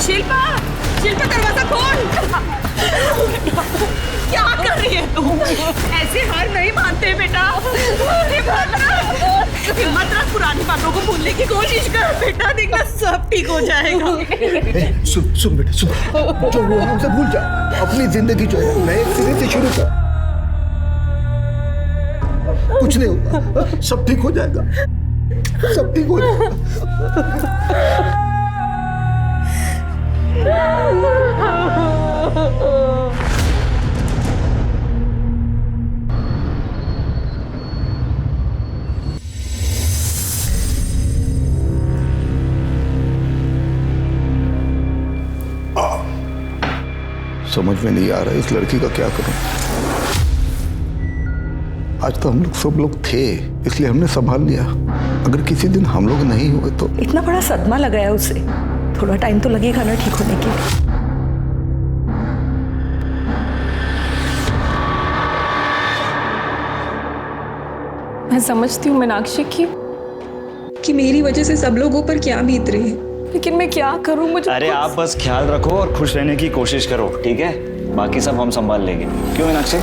शिल्पा, शिल्पा दरवाजा खोल। क्या कर रही है तू? ऐसे हार नहीं मानते बेटा। हिम्मत रख, पुरानी बातों को भूलने की कोशिश कर बेटा, देखना सब ठीक हो जाएगा। सुन बेटा सुन, जो हुआ है उसे भूल जा, अपनी जिंदगी जो है नए सिरे से शुरू कर। कुछ नहीं होगा, सब ठीक हो जाएगा, सब ठीक हो जाएगा। समझ में नहीं आ रहा इस लड़की का क्या करूं। आज तो हम लोग सब लोग थे इसलिए हमने संभाल लिया, अगर किसी दिन हम लोग नहीं हुए तो। इतना बड़ा सदमा लगाया उसे, थोड़ा टाइम तो लगेगा ना ठीक होने के लिए। मैं समझती हूँ मीनाक्षी कि मेरी वजह से सब लोगों पर क्या बीत रही है, लेकिन मैं क्या करूँ? मुझे अरे आप बस ख्याल रखो और खुश रहने की कोशिश करो, ठीक है? बाकी सब हम संभाल लेंगे। क्यों मीनाक्षी?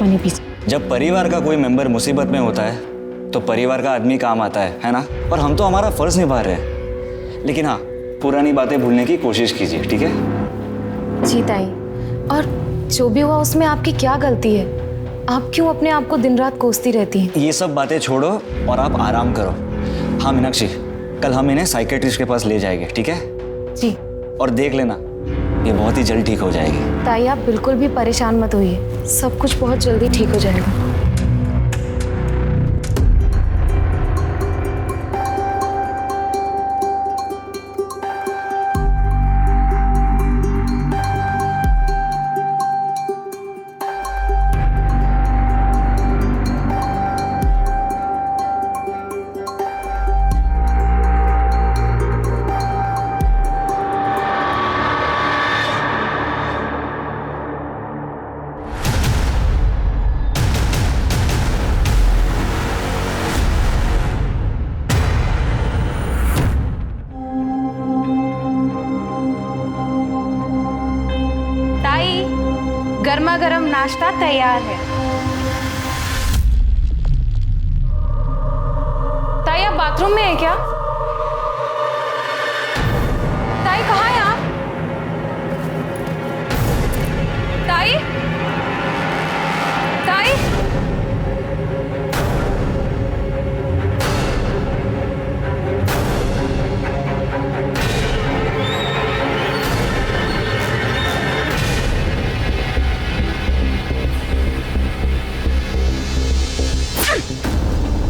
पानी पी। जब परिवार का कोई मेंबर मुसीबत में होता है तो परिवार का आदमी काम आता है ना? और हम तो हमारा फर्ज निभा रहे हैं, लेकिन हाँ, पुरानी बातें भूलने की कोशिश कीजिए, ठीक है? जी ताई, और जो भी हुआ उसमें आपकी क्या गलती है? आप क्यों अपने आप को दिन रात कोसती रहती हैं? ये सब बातें छोड़ो और आप आराम करो। हाँ मीनाक्षी, कल हम इन्हें साइकेट्रिस्ट के पास ले जाएंगे, ठीक है? जी। और देख लेना, ये बहुत ही जल्द ठीक हो जाएगी। ताई आप बिल्कुल भी परेशान मत होइए, सब कुछ बहुत जल्दी ठीक हो जाएगा। गर्मा गर्म नाश्ता तैयार है। ताई आप बाथरूम में है क्या? ताई कहाँ है आप? ताई, ताई,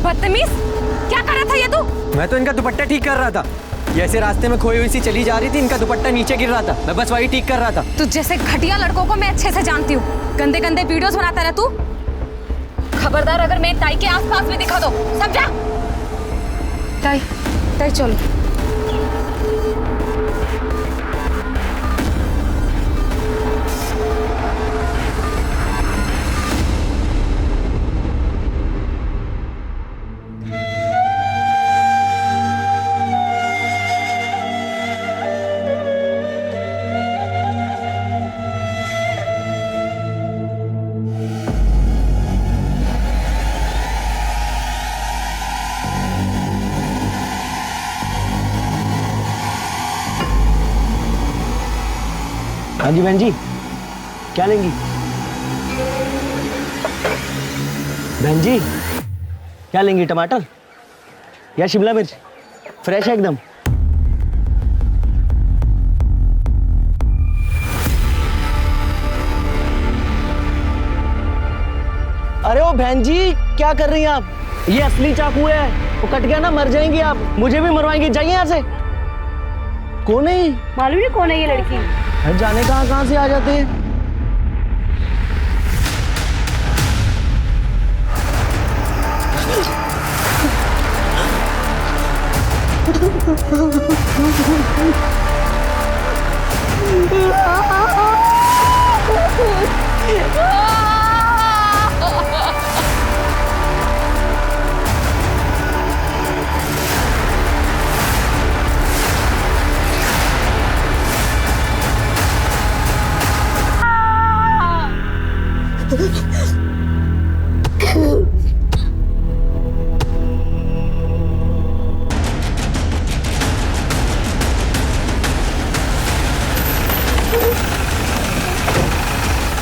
बदतमीज, क्या कर रहा था ये तू? मैं तो इनका दुपट्टा ठीक कर रहा था। ये ऐसे रास्ते में खोई हुई सी चली जा रही थी, इनका दुपट्टा नीचे गिर रहा था, मैं बस वही ठीक कर रहा था। तू जैसे घटिया लड़कों को मैं अच्छे से जानती हूँ, गंदे गंदे वीडियोस बनाता रहा तू। खबरदार अगर मेरी ताई के आसपास भी दिखा दो, समझा? ताई, ताई चलो। हाँ जी बहन जी, क्या लेंगी? बहन जी क्या लेंगी, टमाटर या शिमला मिर्च? फ्रेश है एकदम। अरे ओ बहन जी, क्या कर रही हैं आप? ये असली चाकू है, वो कट गया ना मर जाएंगी आप, मुझे भी मरवाएंगी। जाइए यहाँ से। कौन है? मालूम नहीं कौन है ये लड़की। जाने कहाँ से आ जाते हैं।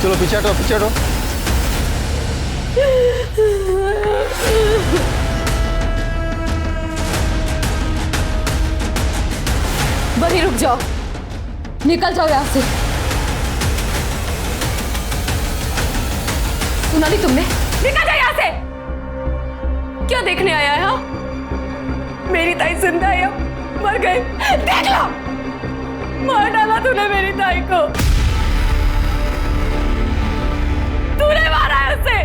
चलो पीछे हटो, पीछे हटो। वहीं रुक जाओ, निकल जाओ यहाँ से। सुना नहीं तुमने? निकल जाओ यहाँ से। क्या देखने आया है? हाँ, मेरी ताई जिंदा है या मर गए? देख लो, मार डाला तूने मेरी ताई को। तूने मारा है उसे।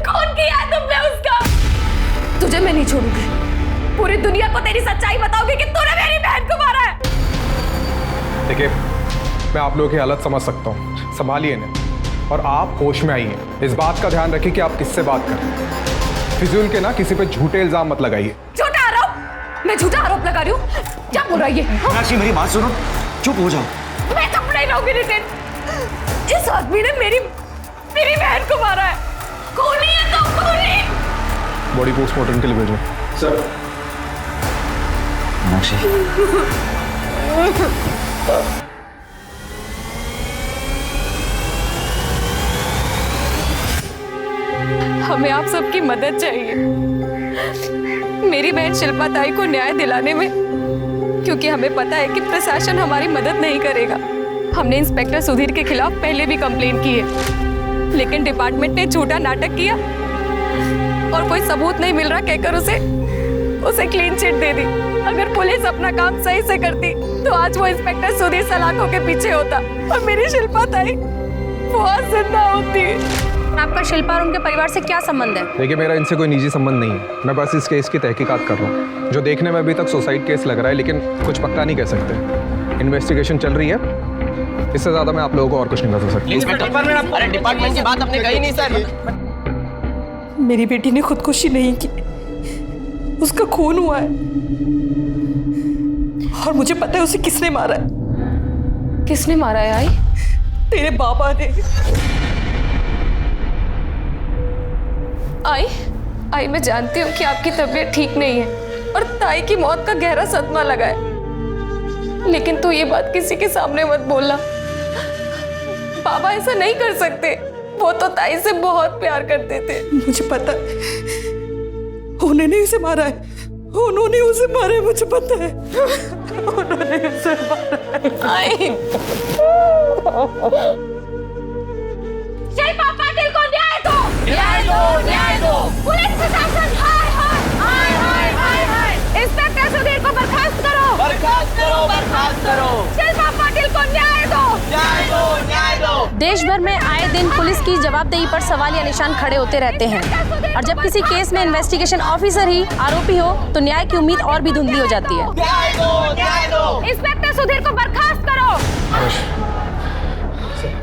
कौन किया है तुमने उसका? तुझे मैं नहीं छोड़ूंगी। पूरी दुनिया को तेरी सच्चाई बताओगी कि तूने मेरी बहन को मारा है। देखिए, मैं आप लोगों की हालत समझ सकता हूँ, संभालिए इन्हें और आप होश में आइए। इस बात का ध्यान रखिए कि आप किससे बात कर रहे हैं। फिजूल के ना किसी पे झूठे इल्जाम मत लगाइए। झूठा आरोप? मैं झूठा आरोप लगा रही हूँ? क्या बोल रहा है ये? मीनाक्षी मेरी बात सुनो, चुप हो जाओ। मैं चुप नहीं रहूंगी नितिन। इस आदमी ने मेरी बहन को मारा है। खूनी है तो खूनी। बॉडी पोस्टमार्टम के लिए भेजो। सर। मीनाक्षी हमें आप सबकी मदद चाहिए मेरी बहन शिल्पा ताई को न्याय दिलाने में, क्योंकि हमें पता है कि प्रशासन हमारी मदद नहीं करेगा। हमने इंस्पेक्टर सुधीर के खिलाफ पहले भी कंप्लेन की है, लेकिन डिपार्टमेंट ने झूठा नाटक किया और कोई सबूत नहीं मिल रहा कहकर उसे क्लीन चिट दे दी। अगर पुलिस अपना काम सही से करती तो आज वो इंस्पेक्टर सुधीर सलाखों के पीछे होता और मेरी शिल्पा ताई वो आज जिंदा होती। आपका शिल्पा और उनके परिवार से क्या संबंध है? देखिए, मेरा इनसे कोई निजी संबंध नहीं है। मैं बस इस केस की तहकीकात कर रहा हूँ, जो देखने में अभी तक सुसाइड केस लग रहा है, लेकिन कुछ पक्का नहीं कह सकते। इन्वेस्टिगेशन चल रही है, इससे ज्यादा मैं आप लोगों को और कुछ नहीं बता सकता। अरे डिपार्टमेंट की बात आपने कही नहीं सर। मेरी बेटी ने खुदकुशी नहीं की, उसका खून हुआ है और मुझे पता है उसे किसने मारा है। किसने मारा है? आई तेरे बाबा ने। आई मैं जानती हूँ कि आपकी तबीयत ठीक नहीं है और ताई की मौत का गहरा सदमा लगा है, लेकिन तू ये बात किसी के सामने मत बोलना। बाबा ऐसा नहीं कर सकते, वो तो ताई से बहुत प्यार करते थे। मुझे पता है उन्होंने उसे मारा है, उन्होंने उसे मारा है, मुझे पता है उन्होंने उसे मारा है। शिल्पा पाटिल को न्याय दो! न्याय दो! न्याय दो! पुलिस प्रशासन, हाय हाय हाय हाय हाय हाय! इंस्पेक्टर सुधीर को बर्खास्त करो! बर्खास्त करो, बर्खास्त करो। शिल्पा पाटिल को न्याय दो! न्याय दो, न्याय दो। देश भर में आए दिन पुलिस की जवाबदेही पर सवाल या निशान खड़े होते रहते हैं, और जब किसी केस में इन्वेस्टिगेशन ऑफिसर ही आरोपी हो तो न्याय की उम्मीद और भी धुंधली हो जाती है। न्याय दो, न्याय दो। इंस्पेक्टर सुधीर को बर्खास्त करो!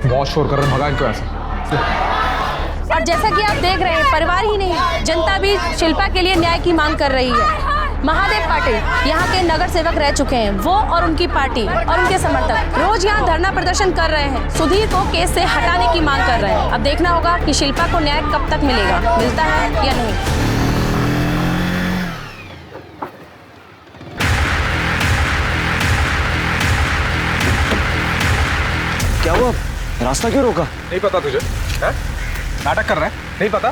बहुत शोर कर रहे हैं, भगा इनको ऐसे। और जैसा कि आप देख रहे हैं, परिवार ही नहीं जनता भी शिल्पा के लिए न्याय की मांग कर रही है। महादेव पाटिल यहाँ के नगर सेवक रह चुके हैं। वो और उनकी पार्टी और उनके समर्थक रोज यहाँ धरना प्रदर्शन कर रहे हैं, सुधीर को केस से हटाने की मांग कर रहे हैं। अब देखना होगा कि शिल्पा को न्याय कब तक मिलेगा, मिलता है या नहीं। क्या हुआ? रास्ता क्यों रोका? नहीं पता तुझे? है? नाटक कर रहा है? नहीं पता?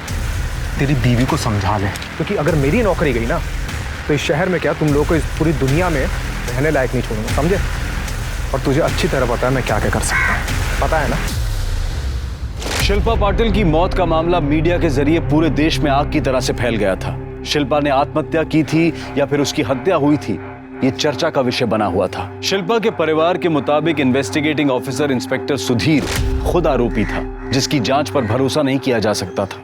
तेरी बीवी को समझा ले, क्योंकि अगर मेरी नौकरी गई ना तो इस शहर में क्या, तुम लोगों को इस पूरी दुनिया में रहने लायक नहीं छोड़ूंगा, समझे? और तुझे अच्छी तरह पता है मैं क्या क्या कर सकता हूँ, पता है ना? शिल्पा पाटिल की मौत का मामला मीडिया के जरिए पूरे देश में आग की तरह से फैल गया था। शिल्पा ने आत्महत्या की थी या फिर उसकी हत्या हुई थी, ये चर्चा का विषय बना हुआ था। शिल्पा के परिवार के मुताबिक इन्वेस्टिगेटिंग ऑफिसर इंस्पेक्टर सुधीर खुद आरोपी था, जिसकी जांच पर भरोसा नहीं किया जा सकता था।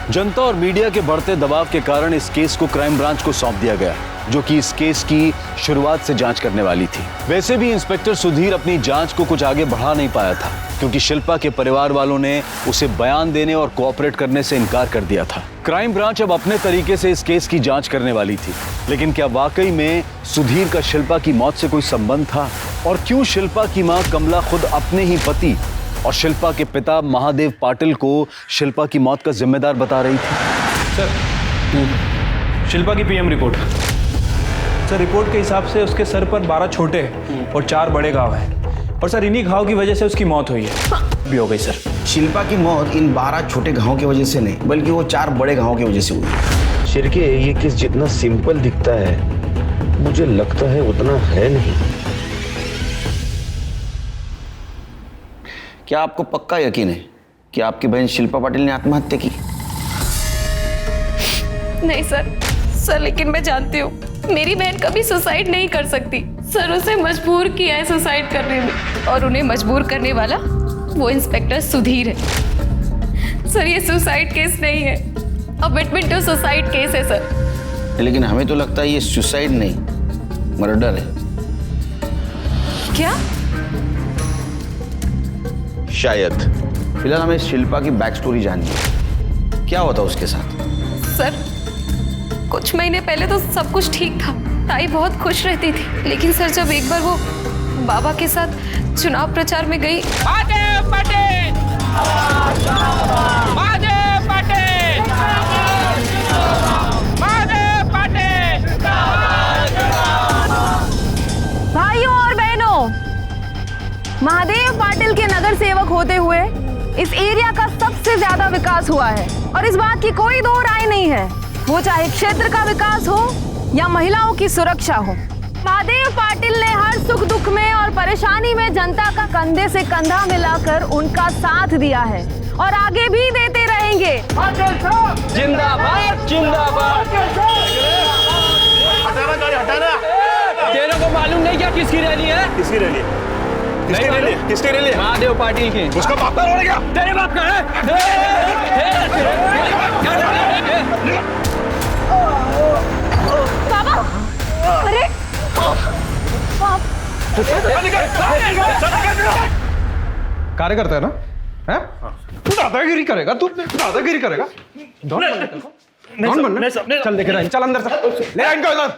जनता और मीडिया के बढ़ते दबाव के कारण इस केस को क्राइम ब्रांच को सौंप दिया गया, जो कि इस केस की शुरुआत से जांच करने वाली थी। वैसे भी इंस्पेक्टर सुधीर अपनी जांच को कुछ आगे बढ़ा नहीं पाया था, क्योंकि शिल्पा के परिवार वालों ने उसे बयान देने और कोऑपरेट करने से इनकार कर दिया था। क्राइम ब्रांच अब अपने तरीके से इस केस की जांच करने वाली थी, लेकिन क्या वाकई में सुधीर का शिल्पा की मौत से कोई संबंध था? और क्यों शिल्पा की मां कमला खुद अपने ही पति और शिल्पा के पिता महादेव पाटिल को शिल्पा की मौत का जिम्मेदार बता रही थी? सर, शिल्पा की पीएम रिपोर्ट। सर, रिपोर्ट के हिसाब से उसके सर पर 12 छोटे और 4 बड़े घाव हैं, और सर इन्हीं घाव की वजह से उसकी मौत हुई है। भी हो गई सर। शिल्पा की मौत इन 12 छोटे घावों की वजह से नहीं, बल्कि वो 4 बड़े घावों की वजह से हुई। शिरके, ये केस जितना सिंपल दिखता है मुझे लगता है उतना है नहीं। क्या आपको पक्का यकीन है कि आपकी बहन शिल्पा पाटिल ने आत्महत्या की? नहीं सर, लेकिन मैं जानती हूँ मेरी बहन कभी सुसाइड नहीं कर सकती। सर, उसे मजबूर किया है सुसाइड करने में, और उन्हें मजबूर करने वाला वो इंस्पेक्टर सुधीर है। सर, ये सुसाइड केस नहीं है, अमिटमेंट टू सुसाइड केस है सर। लेकिन हमें तो लगता है ये सुसाइड नहीं, मर्डर है। क्या? शायद। फिलहाल हमें शिल्पा की बैक स्टोरी जाननी है। क्या होता उसके साथ? सर, कुछ महीने पहले तो सब कुछ ठीक था, ताई बहुत खुश रहती थी। लेकिन सर, जब एक बार वो बाबा के साथ चुनाव प्रचार में गई। भाइयों और बहनों, महादेव पाटिल के नगर सेवक होते हुए इस एरिया का सबसे ज्यादा विकास हुआ है, और इस बात की कोई दो राय नहीं है, वो चाहे क्षेत्र का विकास हो या महिलाओं की सुरक्षा हो। महादेव पाटिल ने हर सुख दुख में और परेशानी में जनता का कंधे से कंधा मिलाकर उनका साथ दिया है, और आगे भी देते रहेंगे। जिंदाबाद जिंदाबाद। हटाना गाड़ी, हटाना। तेरे को मालूम नहीं क्या किसकी रैली है? किसकी रैली? किसकी रैली? किसकी रैली? महादेव पाटिल की। उसका बाप का रोड क्या? तेरे बाप का है? बाबा, अरे कार्यकर्ता है ना? है? तू दादागिरी करेगा? तू दादागिरी करेगा? डॉन बनना? चल लेके रहा, चल अंदर से ले आ इनको इधर।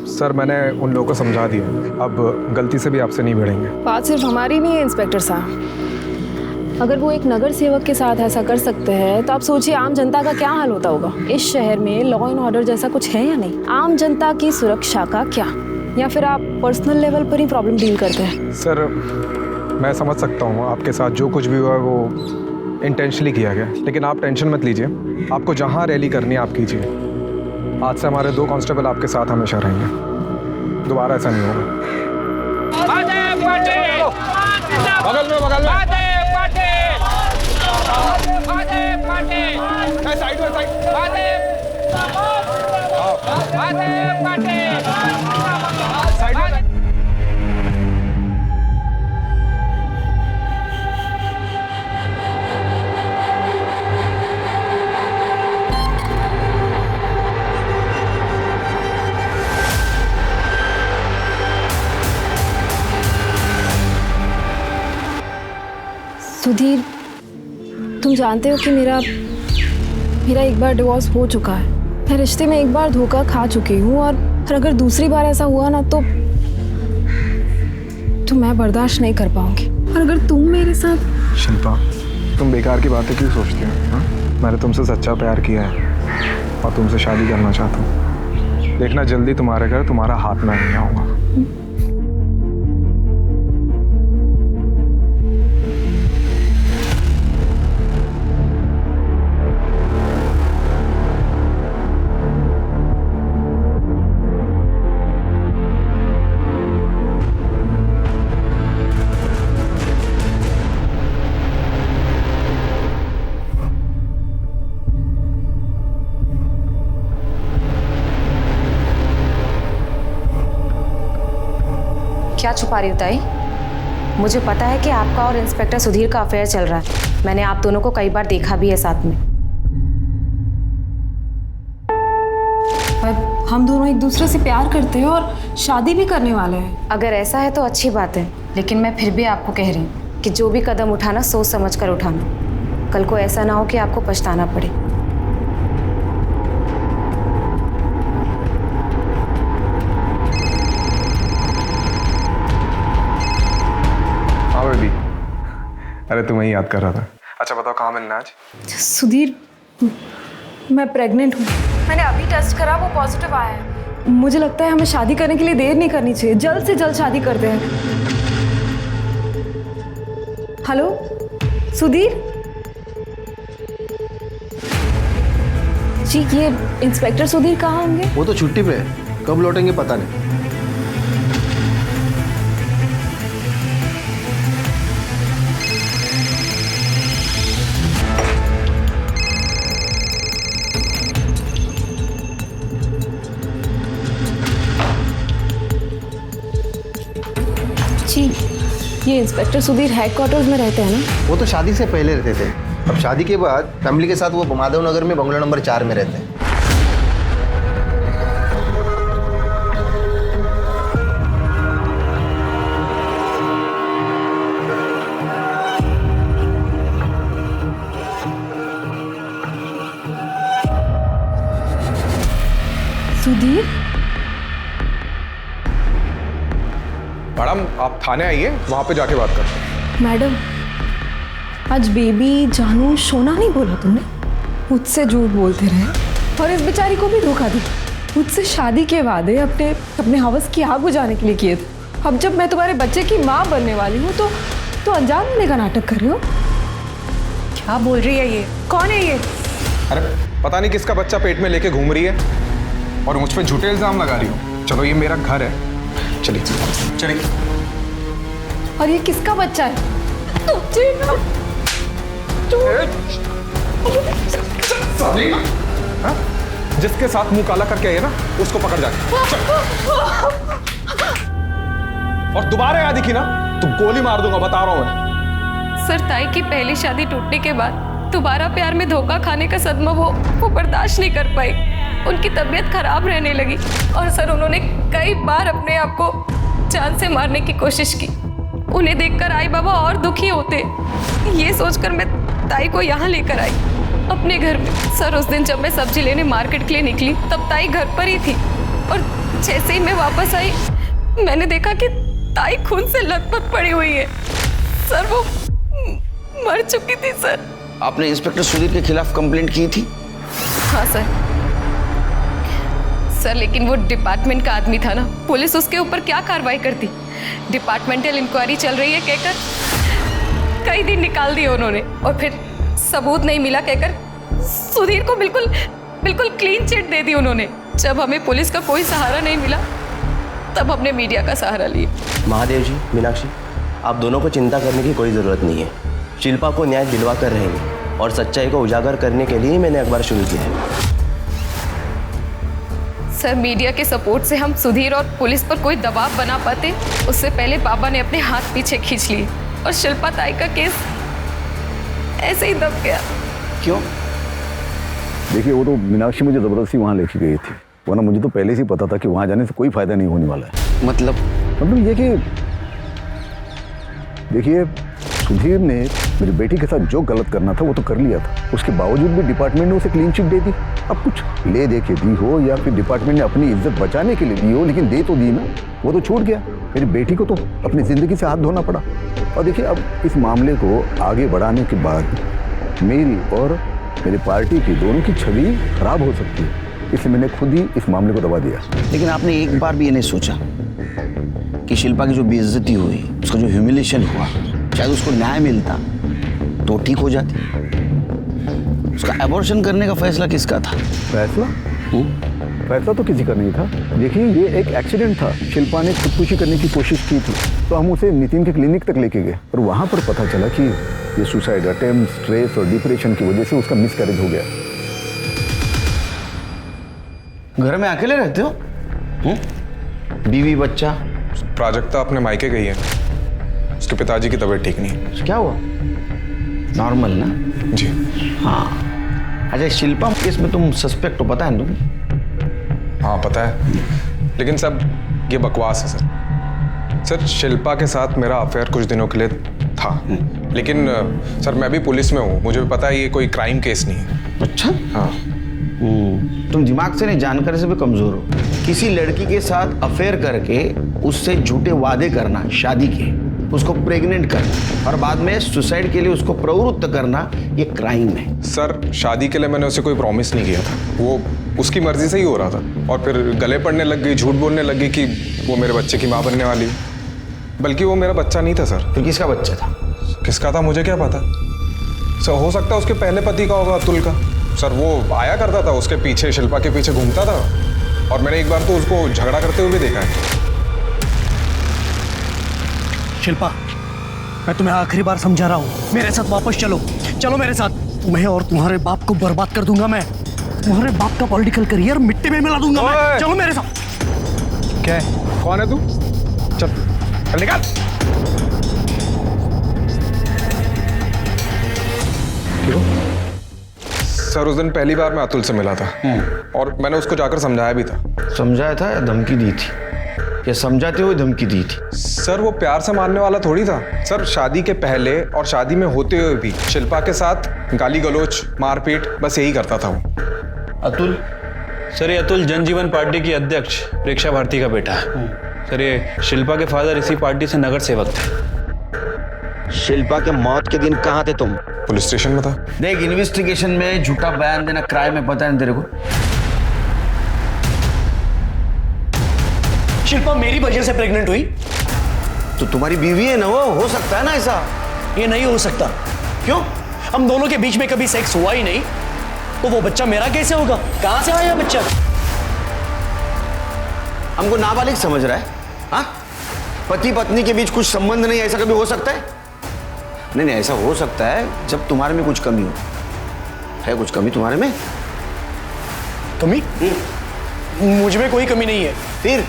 सर, मैंने उन लोगों को समझा दिया, अब गलती से भी आपसे नहीं भिड़ेंगे। बात सिर्फ हमारी नहीं है इंस्पेक्टर साहब। अगर वो एक नगर सेवक के साथ ऐसा कर सकते हैं तो आप सोचिए आम जनता का क्या हाल होता होगा। इस शहर में लॉ एंड ऑर्डर जैसा कुछ है या नहीं? आम जनता की सुरक्षा का क्या? या फिर आप पर्सनल लेवल पर ही प्रॉब्लम डील करते हैं? सर, मैं समझ सकता हूँ आपके साथ जो कुछ भी हुआ है वो इंटेंशनली किया गया, लेकिन आप टेंशन मत लीजिए। आपको जहाँ रैली करनी है आप कीजिए। आज से हमारे 2 कांस्टेबल आपके साथ हमेशा रहेंगे, दोबारा ऐसा नहीं होगा। बगल में बगल में। साइड में साइड। सुधीर, तुम जानते हो कि मेरा एक बार डिवोर्स हो चुका है। मैं रिश्ते में एक बार धोखा खा चुकी हूँ, और अगर दूसरी बार ऐसा हुआ ना तो मैं बर्दाश्त नहीं कर पाऊंगी। और अगर तुम मेरे साथ। शिल्पा, तुम बेकार की बातें क्यों सोचती हो? मैंने तुमसे सच्चा प्यार किया है और तुमसे शादी करना चाहता हूँ। देखना, जल्दी तुम्हारे घर तुम्हारा हाथ में नहीं आऊँगा। क्या छुपा रही हो ताई? मुझे पता है कि आपका और इंस्पेक्टर सुधीर का अफेयर चल रहा है। मैंने आप दोनों को कई बार देखा भी है साथ में। हम दोनों एक दूसरे से प्यार करते हैं और शादी भी करने वाले हैं। अगर ऐसा है तो अच्छी बात है, लेकिन मैं फिर भी आपको कह रही हूँ कि जो भी कदम उठाना सोच समझ कर उठाना। कल को ऐसा ना हो कि आपको पछताना पड़े। अरे तुम्हें याद कर रहा था। अच्छा बताओ, कहाँ मिलना आज? सुधीर, मैं प्रेग्नेंट हूँ। मैंने अभी टेस्ट करा, वो पॉजिटिव आया है। मुझे लगता है हमें शादी करने के लिए देर नहीं करनी चाहिए, जल्द से जल्द शादी करते हैं। हेलो सुधीर जी, ये इंस्पेक्टर सुधीर कहाँ होंगे? वो तो छुट्टी पे है, कब लौटेंगे पता नहीं। जी, ये इंस्पेक्टर सुधीर हेडक्वार्टर्स में रहते हैं ना? वो तो शादी से पहले रहते थे, अब शादी के बाद फैमिली के साथ वो माधव नगर में बंगला नंबर 4 में रहते हैं। सुधीर? मैडम आप थाने आइए, वहां पे जाके बात करते हैं। मैडम, आज बेबी जानू सोना नहीं बोला तुमने? मुझसे झूठ बोलते रहे और इस बेचारी को भी धोखा दी। मुझसे शादी के वादे अपने हवस की आग बुझाने के लिए किए थे। अब जब मैं तुम्हारे बच्चे की माँ बनने वाली हूँ तो अनजान होने का नाटक कर रहे हो। क्या बोल रही है ये? कौन है ये? अरे पता नहीं किसका बच्चा पेट में लेके घूम रही है और मुझ पे झूठे इल्जाम लगा रही हो। चलो ये मेरा घर है, चलिए चलिए। और ये किसका बच्चा है? जिसके साथ मुंह काला करके आइए ना, उसको पकड़ जाके और दोबारा याद दिखी ना तो गोली मार दूंगा, बता रहा हूं मैं। सर, ताई की पहली शादी टूटने के बाद दोबारा प्यार में धोखा खाने का सदमा वो बर्दाश्त नहीं कर पाई। उनकी तबीयत खराब रहने लगी और सर उन्होंने कई बार अपने आप को जान से मारने की कोशिश की। उन्हें देखकर आई बाबा और दुखी होते। ये सोचकर मैं ताई को यहाँ लेकर आई अपने घर में। सर उस दिन जब मैं सब्जी लेने मार्केट के लिए निकली तब ताई घर पर ही थी और जैसे ही मैं वापस आई मैंने देखा कि ताई खून से लथपथ पड़ी हुई है। सर वो मर चुकी थी। सर आपने इंस्पेक्टर सुधीर के खिलाफ कंप्लेंट की थी? हाँ सर, लेकिन वो डिपार्टमेंट का आदमी था ना, पुलिस उसके ऊपर क्या कार्रवाई करती। डिपार्टमेंटल इंक्वायरी चल रही है कहकर कई दिन निकाल दिए उन्होंने और फिर सबूत नहीं मिला कहकर सुधीर को बिल्कुल क्लीन चिट दे दी उन्होंने। जब हमें पुलिस का कोई सहारा नहीं मिला तब हमने मीडिया का सहारा लिया। महादेव जी, मीनाक्षी, आप दोनों को चिंता करने की कोई ज़रूरत नहीं है। शिल्पा को न्याय दिलवा कर रहेंगे और सच्चाई को उजागर करने के लिए मैंने अखबार शुरू किया है। सर, मीडिया के सपोर्ट से हम सुधीर और पुलिस पर कोई दबाव बना पाते उससे पहले बाबा ने अपने हाथ पीछे खींच लिए और शिल्पा ताई का केस ऐसे ही दब गया। क्यों? देखिए, वो तो मीनाक्षी मुझे जबरदस्ती वहाँ लेके गई थी, वरना मुझे तो पहले से ही पता था कि वहाँ जाने से कोई फायदा नहीं होने वाला है। मतलब ये कि देखिए, सुधीर ने मेरी बेटी के साथ जो गलत करना था वो तो कर लिया था, उसके बावजूद भी डिपार्टमेंट ने उसे क्लीन चिट दे दी। अब कुछ ले दे के दी हो या फिर डिपार्टमेंट ने अपनी इज्जत बचाने के लिए दी हो, लेकिन दे तो दी ना, वो तो छूट गया। मेरी बेटी को तो अपनी ज़िंदगी से हाथ धोना पड़ा। और देखिए, अब इस मामले को आगे बढ़ाने के बाद मेरी और मेरी पार्टी की दोनों की छवि खराब हो सकती है, इसलिए मैंने खुद ही इस मामले को दबा दिया। लेकिन आपने एक बार भी ये नहीं सोचा कि शिल्पा की जो बेइज्जती हुई, उसका जो ह्यूमिलेशन हुआ, शायद उसको न्याय मिलता तो ठीक हो जाती। उसका एबॉर्शन करने का फैसला किसका था? फैसला? फैसला तो किसी का नहीं था। देखिए, ये एक एक्सीडेंट था। शिल्पा ने खुदकुशी करने की कोशिश की थी तो हम उसे नितिन के क्लिनिक तक लेके गए और वहाँ पर पता चला कि ये सुसाइड अटेम्प्ट, स्ट्रेस और डिप्रेशन की वजह से उसका मिसकैरेज हो गया। घर में अकेले रहते हो? बीवी बच्चा? प्राजक्ता अपने मायके गई है, उसके पिताजी की तबीयत ठीक नहीं है। क्या हुआ? नॉर्मल ना? जी हाँ। अच्छा, शिल्पा केस में तुम सस्पेक्ट हो, पता है तुम्हें? हाँ पता है, लेकिन सब ये बकवास है सर। सर, शिल्पा के साथ मेरा अफेयर कुछ दिनों के लिए था, लेकिन सर मैं भी पुलिस में हूँ, मुझे भी पता है ये कोई क्राइम केस नहीं है। अच्छा? हाँ। तुम दिमाग से नहीं, जानकारी से भी कमजोर हो। किसी लड़की के साथ अफेयर करके उससे झूठे वादे करना, शादी के, उसको प्रेग्नेंट करना और बाद में सुसाइड के लिए उसको प्रवृत्त करना, ये क्राइम है। सर, शादी के लिए मैंने उसे कोई प्रॉमिस नहीं किया था, वो उसकी मर्जी से ही हो रहा था और फिर गले पड़ने लग गई, झूठ बोलने लग गई कि वो मेरे बच्चे की माँ बनने वाली है, बल्कि वो मेरा बच्चा नहीं था सर। फिर किसका बच्चा था? किसका था मुझे क्या पता सर, हो सकता है उसके पहले पति का होगा, अतुल का। सर वो आया करता था उसके पीछे, शिल्पा के पीछे घूमता था, और मैंने एक बार तो उसको झगड़ा करते हुए भी देखा है। शिल्पा, मैं तुम्हें आखिरी बार समझा रहा हूँ, मेरे साथ वापस चलो, चलो मेरे साथ। तुम्हें और तुम्हारे बाप को बर्बाद कर दूंगा मैं, तुम्हारे बाप का पॉलिटिकल करियर मिट्टी में मिला दूंगा मैं। चलो मेरे साथ। क्या है, कौन है तू? चल चल निकाल। क्यों? सर उस दिन पहली बार मैं अतुल से मिला था और मैंने उसको जाकर समझाया भी था। समझाया था या धमकी दी थी, या समझाते हुए धमकी दी थी? सर वो प्यार से मानने वाला थोड़ी था। सर शादी के पहले और शादी में होते हुए भी शिल्पा के साथ गाली गलौज, मारपीट, बस यही करता था वो। अतुल? सर ये अतुल जनजीवन पार्टी की अध्यक्ष प्रेक्षा भारती का बेटा है। सर ये शिल्पा के फादर इसी पार्टी से नगर सेवक थे। शिल्पा के मौत के दिन कहाँ थे तुम? पुलिस स्टेशन में था। देख, इन्वेस्टिगेशन में झूठा बयान देना क्राइम है, पता है तेरे को? शिल्पा मेरी वजह से प्रेग्नेंट हुई तो तुम्हारी बीवी है ना, वो हो सकता है ना ऐसा? ये नहीं हो सकता। क्यों? हम दोनों के बीच में कभी सेक्स हुआ ही नहीं, तो वो बच्चा मेरा कैसे होगा? कहां से आया बच्चा? हमको नाबालिग समझ रहा है? हाँ, पति पत्नी के बीच कुछ संबंध नहीं, ऐसा कभी हो सकता है? नहीं नहीं, ऐसा हो सकता है जब तुम्हारे में कुछ कमी हो। है कुछ कमी तुम्हारे में? कमी? मुझ में कोई कमी नहीं है। फिर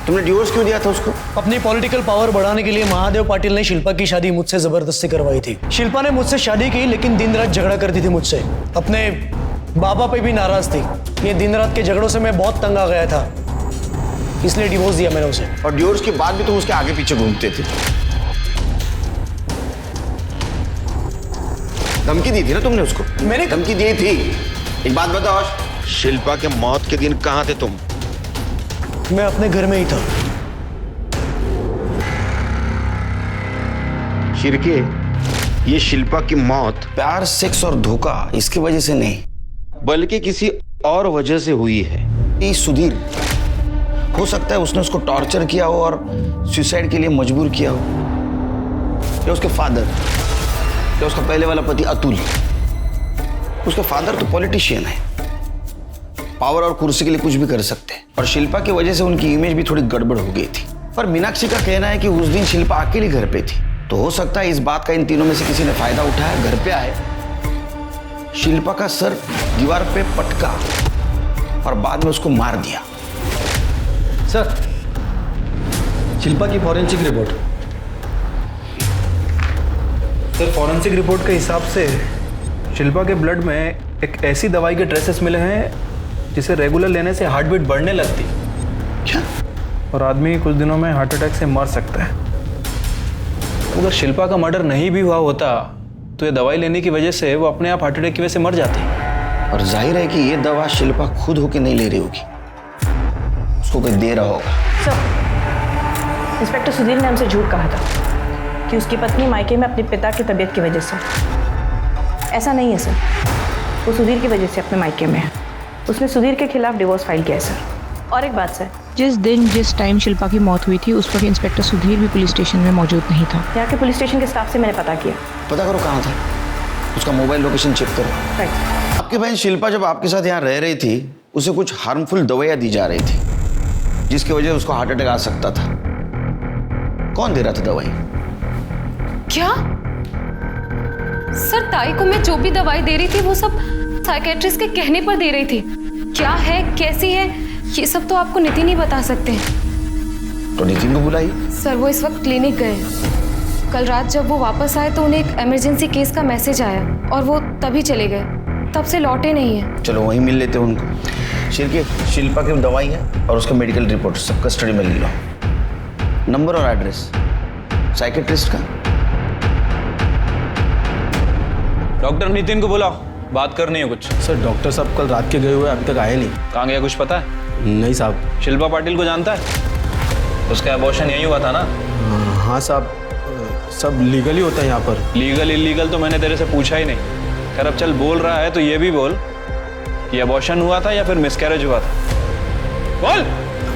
तुमने डिवोर्स क्यों दिया था उसको? अपनी पॉलिटिकल पावर बढ़ाने के लिए महादेव पाटिल ने शिल्पा की शादी मुझसे जबरदस्ती करवाई थी। शिल्पा ने मुझसे शादी की, लेकिन दिन रात झगड़ा करती थी मुझसे। अपने बाबा पे भी नाराज थी। ये दिन रात के झगड़ों से मैं बहुत तंग आ गया था, इसलिए डिवोर्स दिया मैंने उसे। और डिवोर्स के बाद भी तुम उसके आगे पीछे घूमते थे। धमकी दी थी ना तुमने उसको? मैंने धमकी दी थी। एक बात बताओ, शिल्पा के मौत के दिन कहाँ थे तुम? मैं अपने घर में ही था। शिरके, ये शिल्पा की मौत प्यार, सेक्स और धोखा इसकी वजह से नहीं, बल्कि किसी और वजह से हुई है। ये सुधीर, हो सकता है उसने उसको टॉर्चर किया हो और सुसाइड के लिए मजबूर किया हो, या उसके फादर, या उसका पहले वाला पति अतुल। उसका फादर तो पॉलिटिशियन है, पावर और कुर्सी के लिए कुछ भी कर सकते हैं, और शिल्पा की वजह से उनकी इमेज भी थोड़ी गड़बड़ हो गई थी। पर मीनाक्षी का कहना है कि उस दिन शिल्पा अकेली घर पे थी, तो हो सकता है इस बात का इन तीनों में से किसी ने फायदा उठाया, घर पे आए, शिल्पा का सर दीवार पे पटका और बाद में उसको मार दिया। सर, शिल्पा की forensic report. Sir forensic report के हिसाब से शिल्पा के ब्लड में एक ऐसी दवाई के ट्रेसेस मिले हैं जिसे रेगुलर लेने से हार्ट बीट बढ़ने लगती। क्या? और आदमी कुछ दिनों में हार्ट अटैक से मर सकता है। अगर शिल्पा का मर्डर नहीं भी हुआ होता तो ये दवाई लेने की वजह से वो अपने आप हार्ट अटैक की वजह से मर जाती। और जाहिर है कि ये दवा शिल्पा खुद होके नहीं ले रही होगी, उसको कोई दे रहा होगा। सर, इंस्पेक्टर सुधीर ने हमसे झूठ कहा था कि उसकी पत्नी मायके में अपने पिता की तबीयत की वजह से। ऐसा नहीं है सर, वो सुधीर की वजह से अपने मायके में है। उसने सुधीर के खिलाफ डिवोर्स फाइल किया है सर। और एक बात सर, जिस दिन जिस टाइम शिल्पा की मौत हुई थी उस वक्त इंस्पेक्टर सुधीर भी पुलिस स्टेशन में मौजूद नहीं था। यहाँ के पुलिस स्टेशन के स्टाफ से मैंने पता किया। पता करो कहाँ था, उसका मोबाइल लोकेशन चेक करो। राइट। आपकी बहन शिल्पा जब आपके साथ यहाँ रह रही थी, उसे कुछ हार्मफुल दवाइयाँ दी जा रही थी जिसकी वजह से उसको हार्ट अटैक आ सकता था। कौन दे रहा था दवाई? क्या? सर ताई को मैं जो भी दवाई दे रही थी वो सब साइकेट्रिस्ट के कहने पर दे रही थी। क्या है, कैसी है, ये सब तो आपको नितिन ही बता सकते हैं। तो नितिन को बुलाई। सर वो इस वक्त क्लिनिक गए। कल रात जब वो वापस आए तो उन्हें एक इमरजेंसी केस का मैसेज आया और वो तभी चले गए, तब से लौटे नहीं है। चलो वहीं मिल लेते हैं उनको। शिरके, शिल्पा की दवाई है और उसका मेडिकल रिपोर्ट सब कस्टडी में ले लो। नंबर और एड्रेस साइकेट्रिस्ट का। डॉक्टर नितिन को बुलाओ, बात करनी है कुछ। सर डॉक्टर साहब कल रात के गए हुए, अभी तक आए नहीं। कहाँ गया कुछ पता है? नहीं साहब। शिल्पा पाटिल को जानता है? उसका अबॉर्शन यही हुआ था ना? हाँ साहब, सब लीगली होता है यहाँ पर। लीगल इलीगल तो मैंने तेरे से पूछा ही नहीं। खैर अब चल, बोल रहा है तो ये भी बोल, ये अबॉर्शन हुआ था या फिर मिसकैरेज हुआ था? बोल।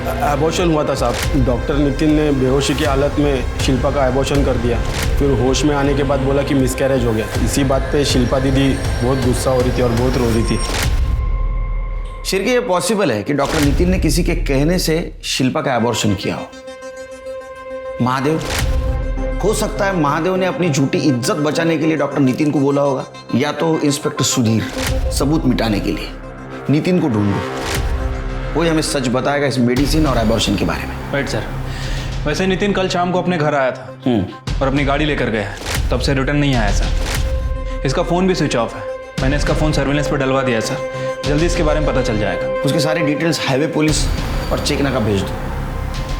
एबॉर्शन हुआ था साहब। डॉक्टर नितिन ने बेहोशी की हालत में शिल्पा का एबॉर्शन कर दिया। फिर होश में आने के बाद बोला कि मिसकैरेज हो गया। इसी बात पे शिल्पा दीदी बहुत गुस्सा हो रही थी और बहुत रो रही थी। शिरके, ये पॉसिबल है कि डॉक्टर नितिन ने किसी के कहने से शिल्पा का एबॉर्शन किया हो। महादेव, हो सकता है महादेव ने अपनी झूठी इज्जत बचाने के लिए डॉक्टर नितिन को बोला होगा, या तो इंस्पेक्टर सुधीर सबूत मिटाने के लिए। नितिन को ढूंढो, वही हमें सच बताएगा इस मेडिसिन और एबॉर्शन के बारे में। Right sir. वैसे नितिन कल शाम को अपने घर आया था और अपनी गाड़ी लेकर गया है, तब से रिटर्न नहीं आया सर। इसका फ़ोन भी स्विच ऑफ है। मैंने इसका फ़ोन सर्विलेंस पर डलवा दिया है सर, जल्दी इसके बारे में पता चल जाएगा। उसके सारे डिटेल्स हाईवे पुलिस और चेक नाका भेज दो,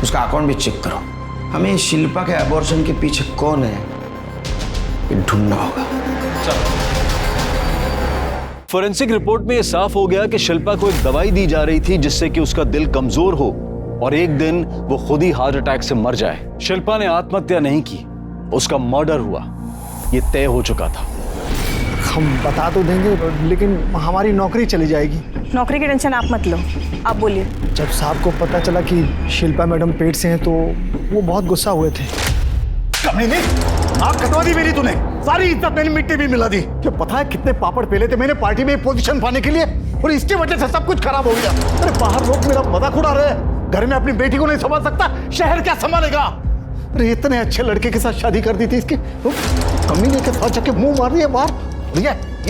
उसका अकाउंट भी चेक करो। हमें शिल्पा के एबॉर्शन के पीछे कौन है ये ढूंढना होगा। फोरेंसिक रिपोर्ट में यह साफ हो गया कि शिल्पा को एक दवाई दी जा रही थी जिससे कि उसका दिल कमजोर हो और एक दिन वो खुद ही हार्ट अटैक से मर जाए। शिल्पा ने आत्महत्या नहीं की, उसका मर्डर हुआ, ये तय हो चुका था। हम बता तो देंगे, लेकिन हमारी नौकरी चली जाएगी। नौकरी की टेंशन आप मत लो, आप बोलिए। जब साहब को पता चला कि शिल्पा मैडम पेट से हैं तो वो बहुत गुस्सा हुए थे। कमीने, नाक कटवा दी मेरी तूने, सारी इज्जत मैंने मिट्टी भी मिला दी। जो पता है कितने पापड़ पेले थे मैंने पार्टी में पोजीशन पाने के लिए, और इसकी वजह से सब कुछ खराब हो गया। अरे बाहर लोग मेरा मजाक उड़ा रहे हैं, घर में अपनी बेटी को नहीं संभाल सकता, शहर क्या संभालेगा। अरे इतने अच्छे लड़के के साथ शादी कर दी थी इसकी, कमीने के साथ जाके मुंह मार रही है बाहर। ये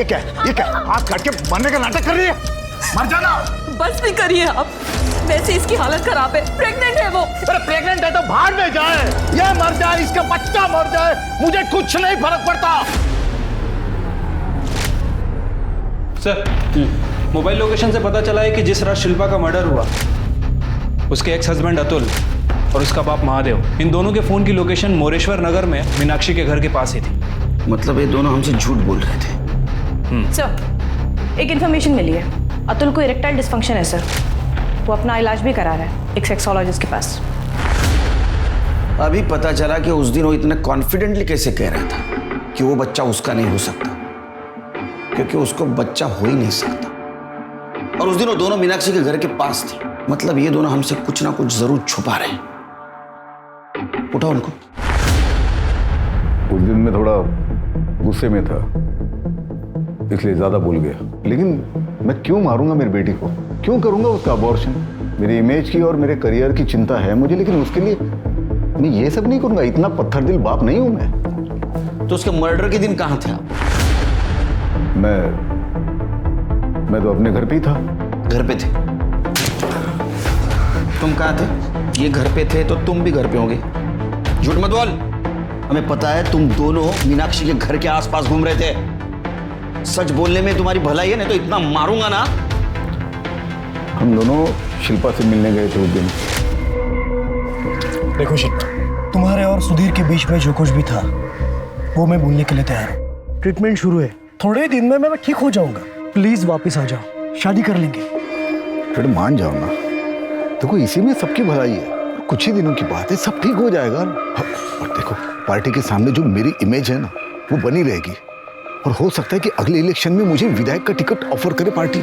क्या है? ये क्या हाथ काट के मरने का नाटक कर रही है? मर जाना। बस भी करिए आप, वैसे इसकी हालत खराब है, प्रेग्नेंट है वो। अरे प्रेग्नेंट है तो बाहर में जाए, ये मर जाए, इसका बच्चा मर जाए, मुझे कुछ नहीं फर्क पड़ता। सर, मोबाइल लोकेशन से पता चला है कि जिस रात शिल्पा का मर्डर हुआ उसके एक्स हस्बैंड अतुल और उसका बाप महादेव, इन दोनों के फोन की लोकेशन मोरेश्वर नगर में मीनाक्षी के घर के पास ही थी। मतलब ये दोनों हमसे झूठ बोल रहे थे। सर, एक इन्फॉर्मेशन मिली है, अतुल को इरेक्टाइल डिस्फंक्शन है सर, वो अपना इलाज भी करा रहा है एक सेक्सोलॉजिस्ट के पास। अभी पता चला कि उस दिन वो इतने कॉन्फिडेंटली कैसे कह रहा था कि वो बच्चा उसका नहीं हो सकता, क्योंकि उसको बच्चा हो ही नहीं सकता। और उस दिन वो दोनों मीनाक्षी के घर के पास थे। मतलब ये दोनों हमसे कुछ ना कुछ जरूर छुपा रहे हैं। उठाओ उनको। उस दिन मैं थोड़ा गुस्से में था, इसलिए ज्यादा बोल गया। लेकिन मैं क्यों मारूंगा मेरी बेटी को, क्यों करूंगा उसका अबॉर्शन? मेरी इमेज की और मेरे करियर की चिंता है मुझे, लेकिन उसके लिए मैं ये सब नहीं करूंगा। इतना पत्थर दिल बाप नहीं हूं मैं। तो उसके मर्डर के दिन कहां थे आप? मैं तो अपने घर पे ही था। घर पे थे? तुम कहां थे? ये घर पे थे तो तुम भी घर पे होंगे। झूठ मत बोल। हमें पता है तुम दोनों मीनाक्षी के घर के आसपास घूम रहे थे। सच बोलने में तुम्हारी भलाई है, नहीं तो इतना मारूंगा ना। हम दोनों शिल्पा से मिलने गए थे उस दिन। देखो शिल्पा, तुम्हारे और सुधीर के बीच में जो कुछ भी था वो मैं भूलने के लिए तैयार हूँ। ट्रीटमेंट शुरू है, थोड़े ही दिन में मैं ठीक हो जाऊंगा। प्लीज वापस आ जाओ, शादी कर लेंगे। फिर मान जाओ ना, देखो इसी में सबकी भलाई है। कुछ ही दिनों की बात है, सब ठीक हो जाएगा। और देखो पार्टी के सामने जो मेरी इमेज है ना वो बनी रहेगी, और हो सकता है कि अगले इलेक्शन में मुझे विधायक का टिकट ऑफर करे पार्टी।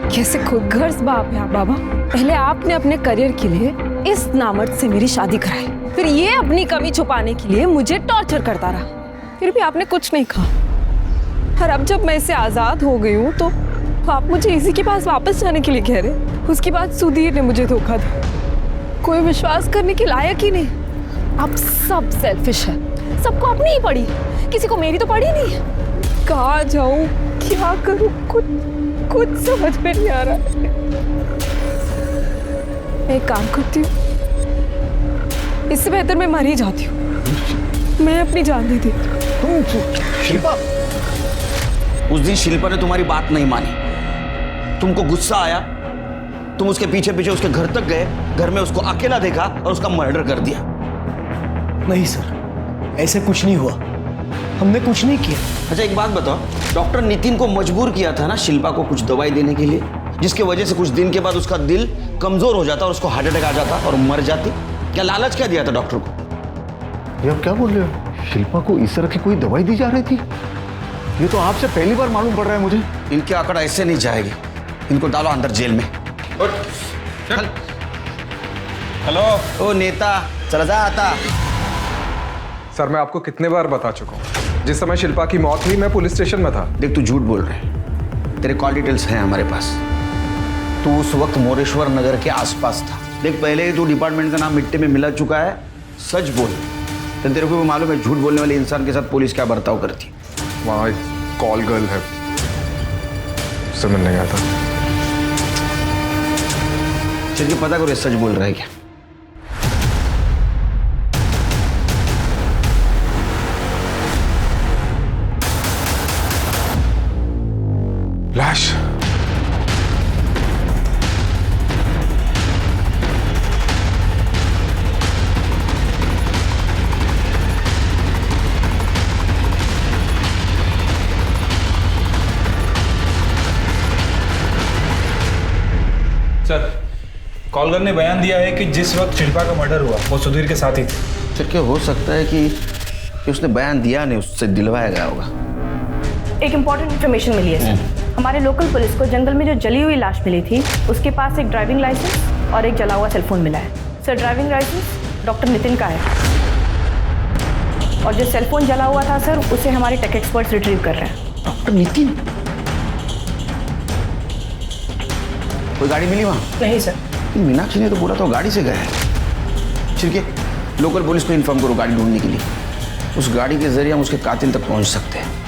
कैसे खुदगर्ज बाप है आप बाबा। पहले आपने अपने करियर के लिए इस नामर्द से मेरी शादी कराई, फिर ये अपनी कमी छुपाने के लिए मुझे टॉर्चर करता रहा, फिर भी आपने कुछ नहीं कहा। और अब जब मैं इससे आजाद हो गई हूँ तो आप मुझे इसी के पास वापस जाने के लिए कह रहे। उसके बाद सुधीर ने मुझे धोखा दिया, कोई विश्वास करने के लायक ही नहीं। आप सब सेल्फिश है, सबको अपनी ही पड़ी, किसी को मेरी तो पड़ी नहीं। कहाँ जाऊं, क्या करूं, कुछ समझ में नहीं आ रहा। मैं एक काम करती हूँ, इससे बेहतर मैं मर ही जाती हूँ। मैं अपनी जान दे देती हूँ। शिल्पा, उस दिन शिल्पा ने तुम्हारी बात नहीं मानी, तुमको गुस्सा आया, तुम उसके पीछे पीछे उसके घर तक गए, घर में उसको अकेला देखा और उसका मर्डर कर दिया। नहीं सर, ऐसे कुछ नहीं हुआ, हमने कुछ नहीं किया। अच्छा एक बात बताओ, डॉक्टर नितिन को मजबूर किया था ना शिल्पा को कुछ दवाई देने के लिए, जिसकी वजह से कुछ दिन के बाद उसका दिल कमजोर हो जाता और उसको हार्ट अटैक आ जाता और मर जाती। क्या लालच क्या दिया था डॉक्टर को? ये आप क्या बोल रहे हो? शिल्पा को इस तरह की कोई दवाई दी जा रही थी? ये तो आपसे पहली बार मालूम पड़ रहा है मुझे। इनके आंकड़ा ऐसे नहीं जाएगी, इनको डालो अंदर जेल में। हेलो। ओ नेता, चला जा आता। सर मैं आपको कितने बार बता चुका हूँ, जिस समय शिल्पा की मौत हुई मैं पुलिस स्टेशन में था। देख तू झूठ बोल रहा है, तेरे कॉल डिटेल्स हैं हमारे पास। तू उस वक्त मोरेश्वर नगर के आसपास था। देख पहले ही तू डिपार्टमेंट का नाम मिट्टी में मिला चुका है। सच बोल, तो तेरे को भी मालूम है झूठ बोलने वाले इंसान के साथ पुलिस क्या बर्ताव करती है। वहाँ एक कॉल गर्ल है, उससे मिलने गया था। चल के पता करो ये सच बोल रहा है क्या। लाश। सर कॉलर ने बयान दिया है कि जिस वक्त शिल्पा का मर्डर हुआ वो सुधीर के साथ ही थे। सर क्या हो सकता है कि उसने बयान दिया नहीं, उससे दिलवाया गया होगा। एक इम्पॉर्टेंट इन्फॉर्मेशन मिली है सर। हमारे लोकल पुलिस को जंगल में जो जली हुई लाश मिली थी उसके पास एक ड्राइविंग लाइसेंस और एक जला हुआ सेलफोन मिला है। Sir driving licence doctor Nitin का है और जो सेलफोन जला हुआ था सर उसे हमारे टेक एक्सपर्ट्स रिट्रीव कर रहे हैं। डॉक्टर नितिन? कोई गाड़ी मिली वहाँ? नहीं सर। मीनाक्षी ने तो बोला था गाड़ी से गया है। ठीक है, लोकल पुलिस को इन्फॉर्म करो गाड़ी ढूंढने के लिए। उस गाड़ी के जरिए हम उसके कातिल तक पहुंच सकते हैं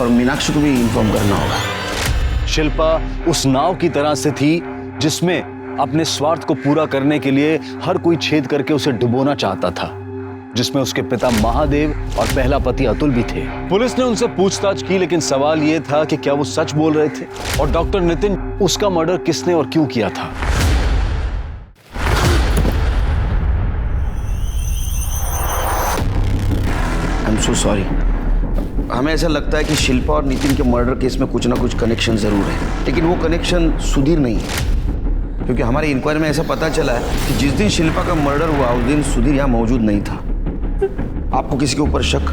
और मीनाक्षी को भी इन्फॉर्म करना होगा। शिल्पा उस नाव की तरह से थी जिसमें अपने स्वार्थ को पूरा करने के लिए हर कोई छेद करके उसे डुबोना चाहता था, जिसमें उसके पिता महादेव और पहला पति अतुल भी थे। पुलिस ने उनसे पूछताछ की, लेकिन सवाल यह था कि क्या वो सच बोल रहे थे और डॉक्टर नितिन उसका मर्डर किसने और क्यों किया था। I am so sorry. हमें ऐसा लगता है कि शिल्पा और नितिन के मर्डर केस में कुछ ना कुछ कनेक्शन जरूर है, लेकिन वो कनेक्शन सुधीर नहीं है, क्योंकि हमारी इंक्वायरी में ऐसा पता चला है कि जिस दिन शिल्पा का मर्डर हुआ उस दिन सुधीर यहाँ मौजूद नहीं था। आपको किसी के ऊपर शक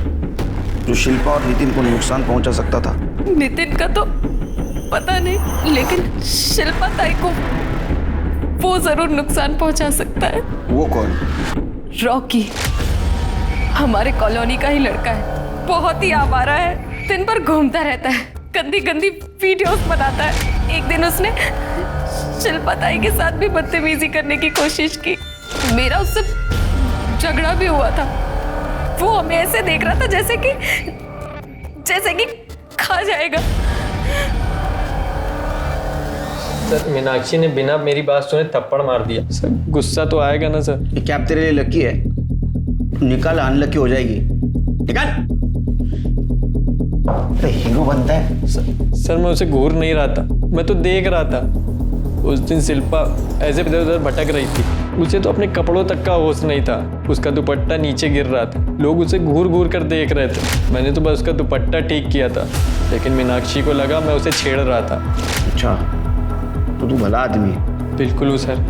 जो शिल्पा और नितिन को नुकसान पहुंचा सकता था? नितिन का तो पता नहीं, लेकिन शिल्पा ताई को वो जरूर नुकसान पहुंचा सकता है। वो कौन? रॉकी, हमारे कॉलोनी का ही लड़का है। बहुत ही आवारा है, दिन भर घूमता रहता है, गंदी गंदी वीडियोस बनाता है। एक दिन उसने शिल्पा ताई के साथ भी बदतमीजी करने की कोशिश की। मेरा उससे झगड़ा भी हुआ था। वो हमें ऐसे देख रहा था जैसे कि खा जाएगा। सर मीनाक्षी ने बिना मेरी बात सुने थप्पड़ मार दिया। सर गुस्सा तो आएगा ना सर। ये कैप तेरे लिए लकी है, निकाल अनलकी हो जाएगी। निकाल। हीरो बनता है। सर मैं उसे घूर नहीं रहा था, मैं तो देख रहा था। उस दिन शिल्पा ऐसे इधर उधर भटक रही थी, उसे तो अपने कपड़ों तक का होश नहीं था। उसका दुपट्टा नीचे गिर रहा था, लोग उसे घूर घूर कर देख रहे थे। मैंने तो बस उसका दुपट्टा ठीक किया था, लेकिन मीनाक्षी को लगा मैं उसे छेड़ रहा था। अच्छा, तो तू भला आदमी है। बिल्कुल हूँ सर।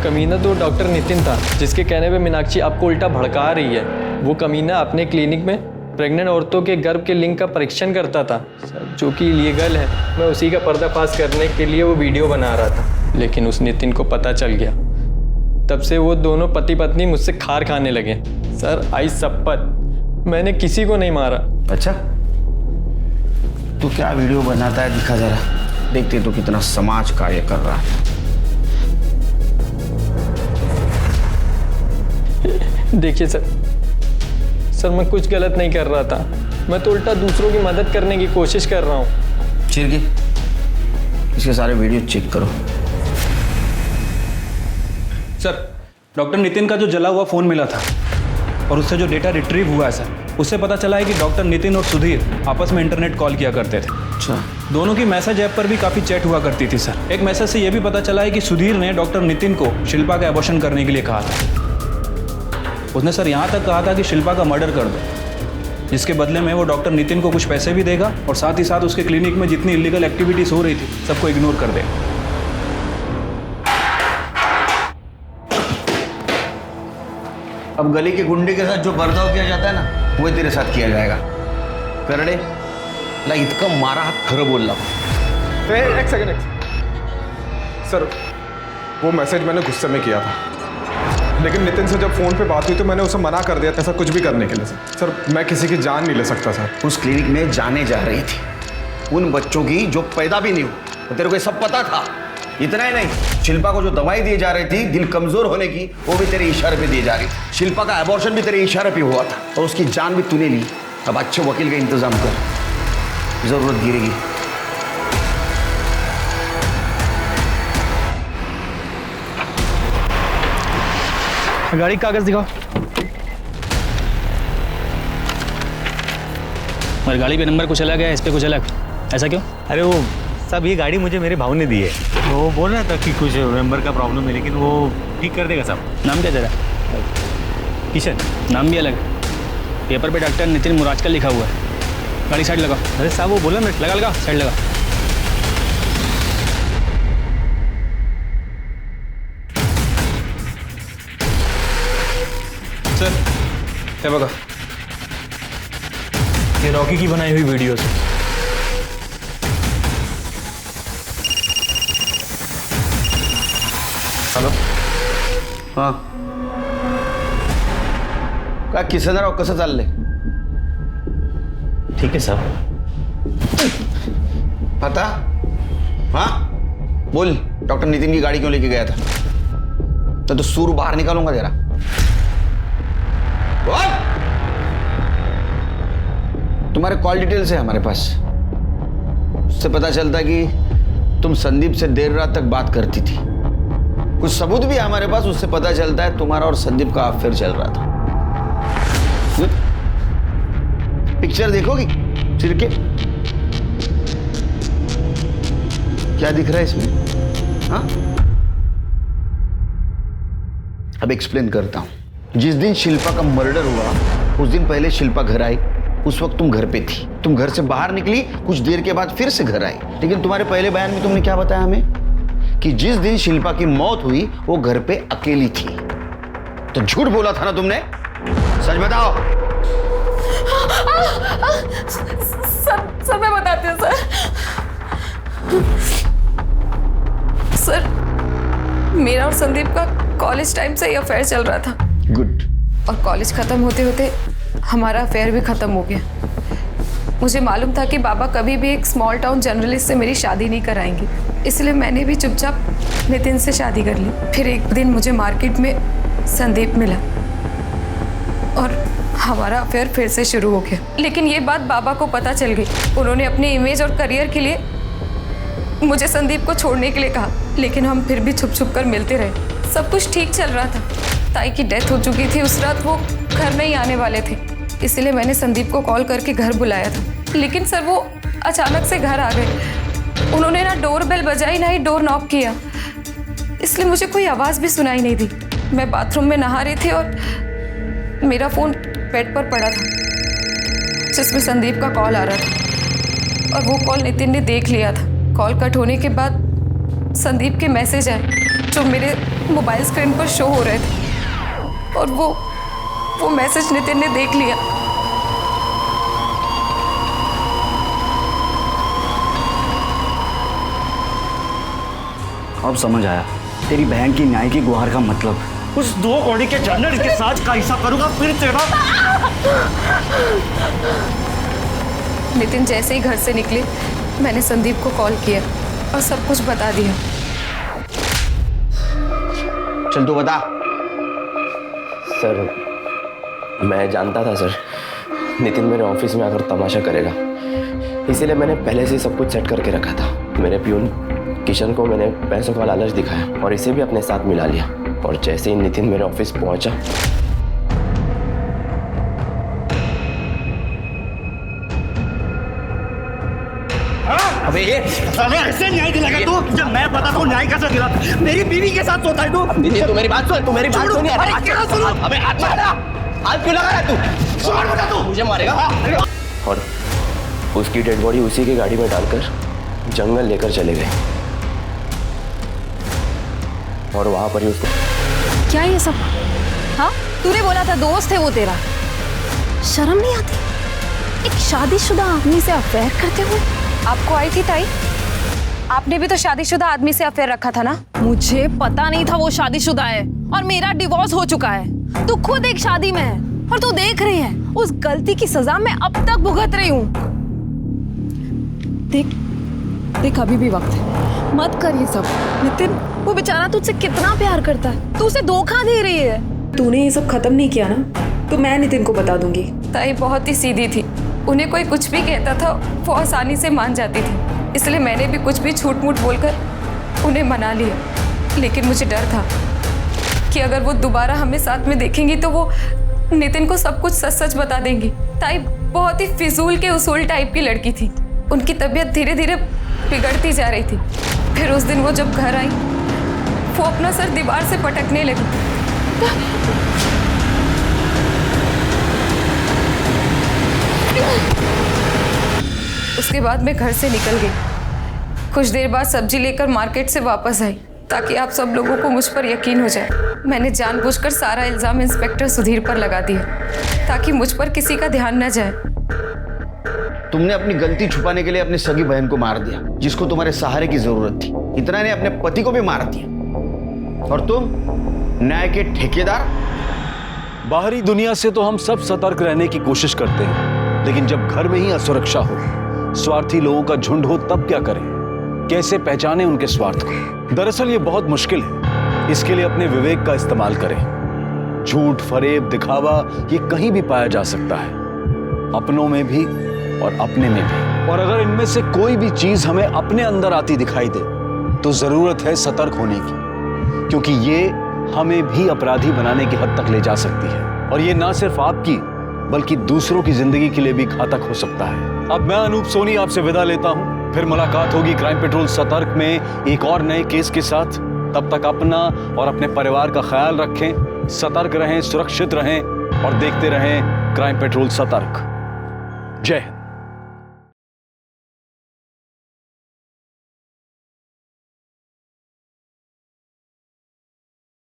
कमीना तो डॉक्टर नितिन था, जिसके कहने पे मीनाक्षी आपको उल्टा भड़का रही है। वो कमीना अपने क्लिनिक में प्रेग्नेंट औरतों के गर्भ के लिंग का परीक्षण करता था, जो कि इलीगल है। मैं उसी का पर्दाफाश करने के लिए वो वीडियो बना रहा था, लेकिन उस नितिन को पता चल गया। तब से वो दोनों पति पत्नी मुझसे खार खाने लगे। सर आई शपथ, मैंने किसी को नहीं मारा। अच्छा, तू क्या वीडियो बनाता है दिखा जरा, देखते तो कितना समाज कार्य कर रहा है। देखिए सर मैं कुछ गलत नहीं कर रहा था, मैं तो उल्टा दूसरों की मदद करने की कोशिश कर रहा हूँ। चिरगी, इसके सारे वीडियो चेक करो। सर डॉक्टर नितिन का जो जला हुआ फ़ोन मिला था और उससे जो डेटा रिट्रीव हुआ है सर, उससे पता चला है कि डॉक्टर नितिन और सुधीर आपस में इंटरनेट कॉल किया करते थे। अच्छा। दोनों की मैसेज ऐप पर भी काफ़ी चैट हुआ करती थी सर। एक मैसेज से यह भी पता चला है कि सुधीर ने डॉक्टर नितिन को शिल्पा का एबॉर्शन करने के लिए कहा था। उसने सर यहाँ तक कहा था कि शिल्पा का मर्डर कर दो, जिसके बदले में वो डॉक्टर नितिन को कुछ पैसे भी देगा और साथ ही साथ उसके क्लिनिक में जितनी इलीगल एक्टिविटीज़ हो रही थी सबको इग्नोर कर देगा। अब गली के गुंडे के साथ जो बर्ताव किया जाता है ना, वही तेरे साथ किया जाएगा। करडे ला इतकं मारा हात खरं बोलला। एक सेकंड सर, वो मैसेज मैंने गुस्से में किया था, लेकिन नितिन से जब फोन पे बात हुई तो मैंने उसे मना कर दिया था ऐसा कुछ भी करने के लिए। सर मैं किसी की जान नहीं ले सकता सर। उस क्लिनिक में जाने जा रही थी उन बच्चों की जो पैदा भी नहीं हुए, तेरे को ये सब पता था। इतना ही नहीं, शिल्पा को जो दवाई दी जा रही थी दिल कमजोर होने की, वो भी तेरे इशारे पे दी जा रही थी। शिल्पा का एबॉर्शन भी तेरे इशारे पे हुआ था और उसकी जान भी तूने ली। अब अच्छे वकील का इंतजाम कर, जरूरत गिरेगी। गाड़ी का कागज दिखाओ। और गाड़ी पे नंबर कुछ अलग है, इस पे कुछ अलग, ऐसा क्यों? अरे वो सब ये गाड़ी मुझे मेरे भाव ने दी है, वो बोल रहा था कि कुछ मेंबर का प्रॉब्लम है लेकिन वो ठीक कर देगा सब। नाम क्या तेरा? किशन। नाम भी अलग, पेपर पे डॉक्टर नितिन मुराजकल लिखा हुआ है। गाड़ी साइड लगाओ। अरे साहब वो बोला ना, लगा साइड लगा। सर हे बघा, ये रॉकी की बनाई हुई वीडियोस। हॅलो, हां काय किसनराव कसं चाललंय? ठीक है साहब। पता? हाँ बोल, डॉक्टर नितिन की गाड़ी क्यों लेके गया था? तो सूर बाहर निकालूंगा तेरा। बोल। तुम्हारे कॉल डिटेल्स है हमारे पास, उससे पता चलता कि तुम संदीप से देर रात तक बात करती थी। कुछ सबूत भी है हमारे पास, उससे पता चलता है तुम्हारा और संदीप का अफेयर चल रहा था। पिक्चर देखोगी चिर के? क्या दिख रहा है इसमें? हाँ, अब एक्सप्लेन करता हूं। जिस दिन शिल्पा का मर्डर हुआ उस दिन पहले शिल्पा घर आई, उस वक्त तुम घर पे थी। तुम घर से बाहर निकली, कुछ देर के बाद फिर से घर आई। लेकिन तुम्हारे पहले बयान में तुमने क्या बताया हमें? कि जिस दिन शिल्पा की मौत हुई वो घर पे अकेली थी। तो झूठ बोला था ना तुमने? सच बताओ। सर मैं बताती हूँ सर, मेरा और संदीप का कॉलेज टाइम से ही अफेयर चल रहा था। गुड। और कॉलेज खत्म होते होते हमारा अफेयर भी खत्म हो गया। मुझे मालूम था कि बाबा कभी भी एक स्मॉल टाउन जर्नलिस्ट से मेरी शादी नहीं कराएंगे, इसलिए मैंने भी चुपचाप नितिन से शादी कर ली। फिर एक दिन मुझे मार्केट में संदीप मिला और हमारा अफेयर फिर से शुरू हो गया। लेकिन ये बात बाबा को पता चल गई। उन्होंने अपने इमेज और करियर के लिए मुझे संदीप को छोड़ने के लिए कहा, लेकिन हम फिर भी छुप छुप कर मिलते रहे। सब कुछ ठीक चल रहा था। ताई की डेथ हो चुकी थी, उस रात वो घर नहीं आने वाले थे, इसलिए मैंने संदीप को कॉल करके घर बुलाया था। लेकिन सर वो अचानक से घर आ गए। उन्होंने ना डोर बेल बजाई ना ही डोर नॉक किया, इसलिए मुझे कोई आवाज़ भी सुनाई नहीं दी। मैं बाथरूम में नहा रही थी और मेरा फ़ोन बेड पर पड़ा था जिसमें संदीप का कॉल आ रहा था, और वो कॉल नितिन ने देख लिया था। कॉल कट होने के बाद संदीप के मैसेज आए जो मेरे मोबाइल स्क्रीन पर शो हो रहे थे, और वो मैसेज नितिन ने देख लिया। अब समझ आया तेरी बहन की न्याय की गुहार का मतलब। उस 2 कौड़ी के जर्नलिस्ट के साथ का हिसाब करूंगा फिर तेरा। नितिन जैसे ही घर से निकले मैंने संदीप को कॉल किया और सब कुछ बता दिया। चल तू बता। सर मैं जानता था सर नितिन मेरे ऑफिस में आकर तमाशा करेगा, इसीलिए मैंने पहले से सब कुछ सेट करके रखा था। मेरे प्यून किशन को मैंने पैसों का लालच दिखाया और इसे भी अपने साथ मिला लिया, और जैसे ही नितिन मेरे ऑफिस पहुंचा अबे ये साले ऐसे न्याय दिलाएगा तू? जब मैं पता तो न्याय कैसे दिला? मेरी बीवी के साथ सोता है तू? तू मेरी बात सुन, तू मेरी बात सुन यार। अरे क्या सुनो? अबे हाथ मार, हाथ क्यों लगा रहा है तू? छोड़ बेटा तू, मुझे मारेगा। और उसकी डेड बॉडी उसी की गाड़ी में डालकर जंगल लेकर चले गए, और वहां पर ही उसको। क्या ये सब? हाँ, तूने बोला था दोस्त है वो तेरा। शर्म नहीं आती एक शादीशुदा आदमी से अफेयर करते हुए? आपको आई थी ताई? आपने भी तो शादीशुदा आदमी से अफेयर रखा था ना? मुझे पता नहीं था वो शादीशुदा है और मेरा डिवोर्स हो चुका है। तू खुद एक शादी में है और तू देख रही है उस गलती की सजा मैं अब तक भुगत रही हूँ। देख देख अभी भी वक्त है, मत कर ये सब। नितिन, वो बेचारा तुझसे कितना प्यार करता है, तू उसे धोखा दे रही है। तूने ये सब खत्म नहीं किया ना, तो मैं नितिन को बता दूंगी। ताई बहुत ही सीधी थी, उन्हें कोई कुछ भी कहता था वो आसानी से मान जाती थी, इसलिए मैंने भी कुछ भी झूठ मूठ बोलकर उन्हें मना लिया। लेकिन मुझे डर था कि अगर वो दोबारा हमें साथ में देखेंगी तो वो नितिन को सब कुछ सच सच बता देंगी। ताई बहुत ही फिजूल के उसूल टाइप की लड़की थी, उनकी तबीयत धीरे धीरे बिगड़ती जा रही थी। फिर उस दिन वो जब घर आई वो अपना सर दीवार से पटकने लगी। उसके बाद मैं घर से निकल गई। कुछ देर बाद सब्जी लेकर मार्केट से वापस आई ताकि आप सब लोगों को मुझ पर यकीन हो जाए। मैंने जानबूझकर सारा इल्जाम इंस्पेक्टर सुधीर पर लगा दिया ताकि मुझ पर किसी का ध्यान न जाए। तुमने अपनी गलती छुपाने के लिए अपनी सगी बहन को मार दिया, जिसको तुम्हारे सहारे की जरूरत थी। इतना ने अपने पति को भी मार दिया। और तुम न्याय के ठेकेदार। बाहरी दुनिया से तो हम सब सतर्क रहने की कोशिश करते हैं, लेकिन जब घर में ही असुरक्षा हो, स्वार्थी लोगों का झुंड हो, तब क्या करें? कैसे पहचानें उनके स्वार्थ को? दरअसल ये बहुत मुश्किल है। इसके लिए अपने विवेक का इस्तेमाल करें। झूठ, फरेब, दिखावा ये कहीं भी पाया जा सकता है, अपनों में भी और अपने में भी। और अगर इनमें से कोई भी चीज हमें अपने अंदर आती दिखाई दे तो जरूरत है सतर्क होने की, क्योंकि ये हमें भी अपराधी बनाने की हद तक ले जा सकती है। और ये ना सिर्फ आपकी बल्कि दूसरों की जिंदगी के लिए भी घातक हो सकता है। अब मैं अनूप सोनी आपसे विदा लेता हूं, फिर मुलाकात होगी क्राइम पेट्रोल सतर्क में एक और नए केस के साथ। तब तक अपना और अपने परिवार का ख्याल रखें, सतर्क रहें, सुरक्षित रहें और देखते रहें क्राइम पेट्रोल सतर्क। जय हिंद।